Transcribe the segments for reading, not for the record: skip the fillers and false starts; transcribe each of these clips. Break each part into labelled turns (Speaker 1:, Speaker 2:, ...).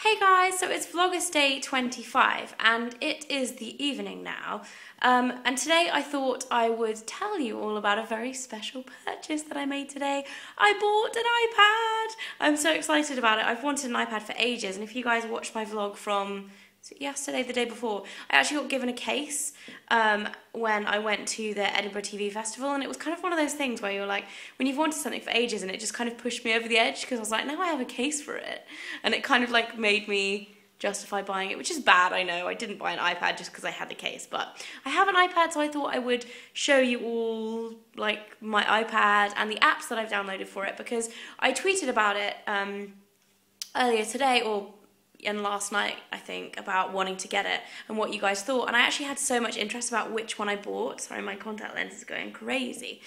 Speaker 1: Hey guys, so it's Vlogust day 25 and it is the evening now, and today I thought I would tell you all about a very special purchase that I made today. I bought an iPad! I'm so excited about it. I've wanted an iPad for ages, and if you guys watched my vlog from yesterday, the day before, I actually got given a case when I went to the Edinburgh TV Festival, and it was kind of one of those things where you're like, when you've wanted something for ages, and it just kind of pushed me over the edge because I was like, now I have a case for it, and it kind of like made me justify buying it, which is bad, I know. I didn't buy an iPad just because I had the case, but I have an iPad, so I thought I would show you all like my iPad and the apps that I've downloaded for it, because I tweeted about it earlier today, and last night, I think, about wanting to get it and what you guys thought. And I actually had so much interest about which one I bought. Sorry, my contact lens is going crazy.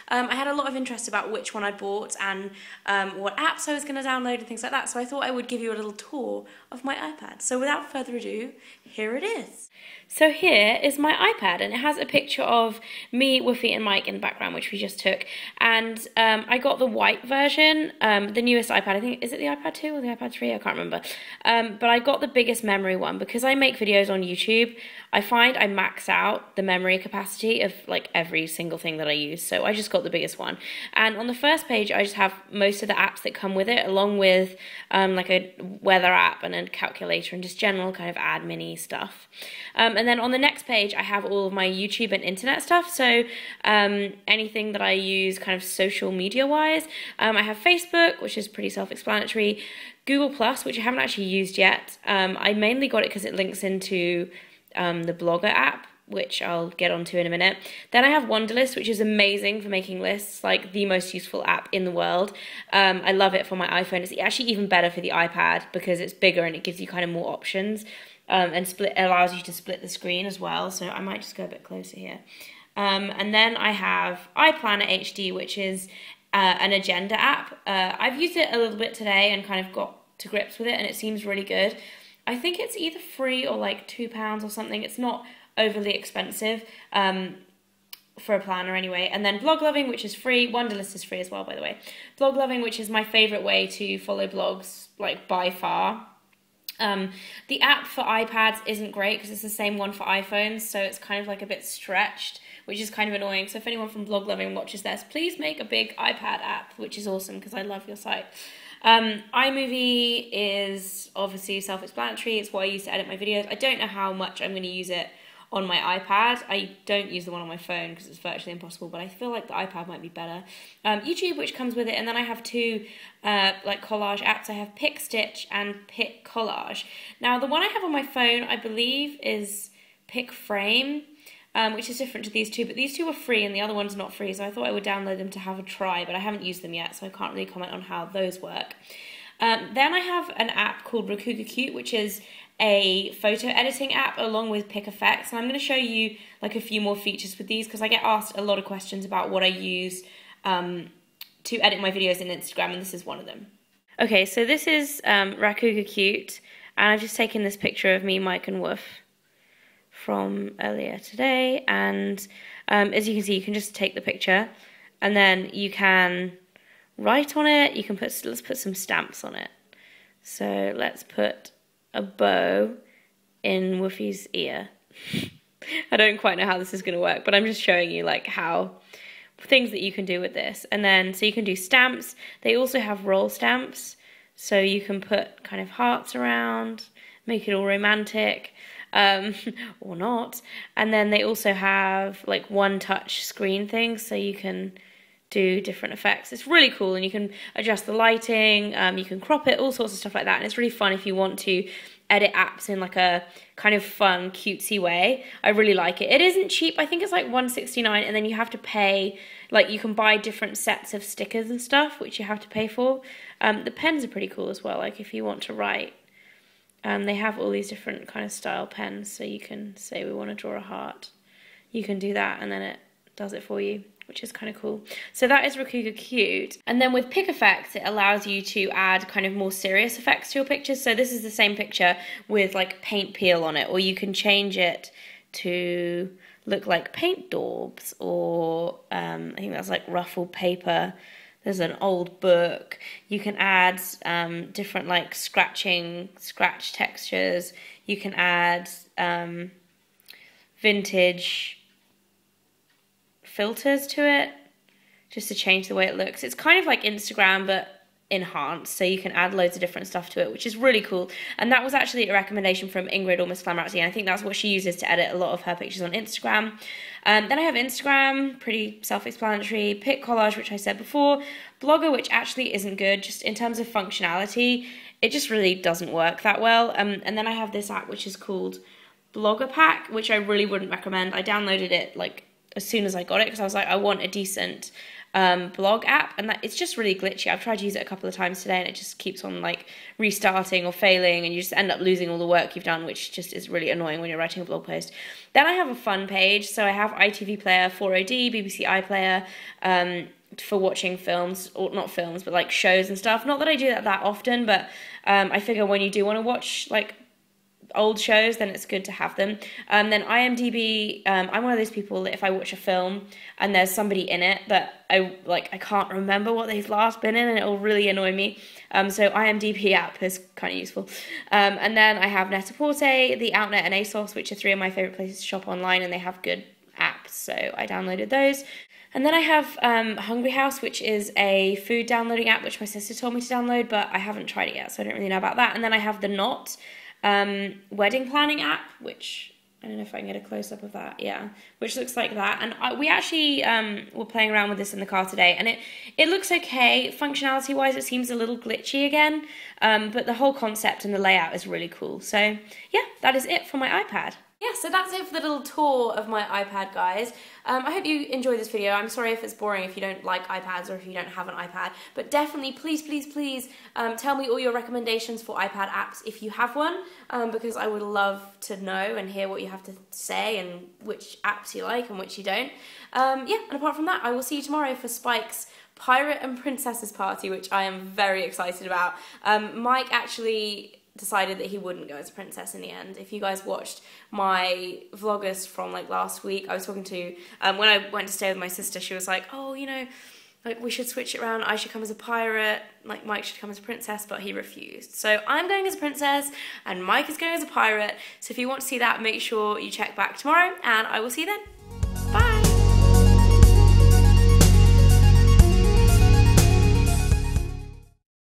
Speaker 1: I had a lot of interest about which one I bought and what apps I was going to download and things like that. So I thought I would give you a little tour of my iPad. So without further ado, here it is. So here is my iPad, and it has a picture of me, Woofy and Mike in the background, which we just took. And I got the white version, the newest iPad. I think, is it the iPad 2 or the iPad 3? I can't remember. But I got the biggest memory one because I make videos on YouTube. I find I max out the memory capacity of like every single thing that I use. So I just got the biggest one. And on the first page, I just have most of the apps that come with it, along with like a weather app and a calculator and just general kind of admin-y stuff. And then on the next page, I have all of my YouTube and internet stuff. So anything that I use kind of social media-wise. I have Facebook, which is pretty self-explanatory. Google+, which I haven't actually used yet. I mainly got it because it links into the Blogger app, which I'll get onto in a minute. Then I have Wunderlist, which is amazing for making lists, like the most useful app in the world. I love it for my iPhone. It's actually even better for the iPad because it's bigger and it gives you kind of more options. And allows you to split the screen as well, so I might just go a bit closer here. And then I have iPlanner HD, which is an agenda app. I've used it a little bit today and kind of got to grips with it, and it seems really good. I think it's either free or like £2 or something. It's not overly expensive for a planner anyway. And then Blogloving, which is free. Wunderlist is free as well, by the way. Blogloving, which is my favourite way to follow blogs, like by far. The app for iPads isn't great because it's the same one for iPhones, so it's kind of like a bit stretched, which is kind of annoying. So if anyone from Blogloving watches this, please make a big iPad app, which is awesome because I love your site. iMovie is obviously self-explanatory. It's what I use to edit my videos. I don't know how much I'm going to use it on my iPad. I don't use the one on my phone because it's virtually impossible, but I feel like the iPad might be better. YouTube, which comes with it, and then I have two like collage apps. I have Pick Stitch and Pick Collage. Now the one I have on my phone, I believe, is Pick Frame, which is different to these two, but these two are free and the other one's not free, so I thought I would download them to have a try, but I haven't used them yet, so I can't really comment on how those work. Then I have an app called Rakugacute, which is a photo editing app along with Pick Effects, and I'm going to show you like a few more features with these because I get asked a lot of questions about what I use to edit my videos in Instagram, and this is one of them. Okay, so this is Rakugacute, and I've just taken this picture of me, Mike and Woof from earlier today, and as you can see, you can just take the picture and then you can write on it. You can let's put some stamps on it. So let's put a bow in Woofy's ear. I don't quite know how this is going to work, but I'm just showing you like how things that you can do with this. And then so you can do stamps. They also have roll stamps, so you can put kind of hearts around, make it all romantic, or not. And then they also have like one-touch screen things, so you can do different effects. It's really cool, and you can adjust the lighting, you can crop it, all sorts of stuff like that, and it's really fun if you want to edit apps in like a kind of fun, cutesy way. I really like it. It isn't cheap. I think it's like $1.69, and then you have to pay, like you can buy different sets of stickers and stuff, which you have to pay for. The pens are pretty cool as well, like if you want to write. They have all these different kind of style pens, so you can say we want to draw a heart. You can do that, and then it does it for you, which is kind of cool. So that is Rakugacute. And then with Pick Effects, it allows you to add kind of more serious effects to your pictures. So this is the same picture with like paint peel on it, or you can change it to look like paint daubs, or I think that's like ruffled paper There's an old book. You can add different like scratch textures. You can add vintage filters to it just to change the way it looks. It's kind of like Instagram but enhanced, so you can add loads of different stuff to it, which is really cool. And that was actually a recommendation from Ingrid or Miss Flamratzy, and I think that's what she uses to edit a lot of her pictures on Instagram. Then I have Instagram, pretty self-explanatory, Pic Collage, which I said before, Blogger, which actually isn't good, just in terms of functionality, it just really doesn't work that well. And then I have this app which is called Blogger Pack, which I really wouldn't recommend. I downloaded it like as soon as I got it because I was like, I want a decent blog app, and that it's just really glitchy. I've tried to use it a couple of times today and it just keeps on like restarting or failing, and you just end up losing all the work you've done, which just is really annoying when you're writing a blog post. Then I have a fun page, so I have ITV Player, 4OD, BBC iPlayer, for watching films, or not films, but like shows and stuff. Not that I do that often, but I figure when you do want to watch like old shows, then it's good to have them. Then IMDb, I'm one of those people that if I watch a film and there's somebody in it that I can't remember what they've last been in, and it'll really annoy me. So IMDb app is kind of useful. And then I have Net-a-Porter, The Outnet, and ASOS, which are three of my favourite places to shop online, and they have good apps, so I downloaded those. And then I have Hungry House, which is a food downloading app, which my sister told me to download, but I haven't tried it yet, so I don't really know about that. And then I have the Knot wedding planning app, which I don't know if I can get a close-up of that, yeah, which looks like that. And we actually were playing around with this in the car today, and it looks okay. Functionality-wise, it seems a little glitchy again, but the whole concept and the layout is really cool. So yeah, that is it for my iPad. Yeah, so that's it for the little tour of my iPad, guys. I hope you enjoyed this video. I'm sorry if it's boring, if you don't like iPads or if you don't have an iPad, but definitely, please, please, please tell me all your recommendations for iPad apps if you have one, because I would love to know and hear what you have to say and which apps you like and which you don't. Yeah, and apart from that, I will see you tomorrow for Spike's Pirate and Princesses party, which I am very excited about. Mike actually decided that he wouldn't go as a princess in the end. If you guys watched my Vlogust from like last week, I was talking to, when I went to stay with my sister, she was like, oh, you know, like we should switch it around, I should come as a pirate, like Mike should come as a princess, but he refused. So I'm going as a princess and Mike is going as a pirate, so if you want to see that, make sure you check back tomorrow and I will see you then.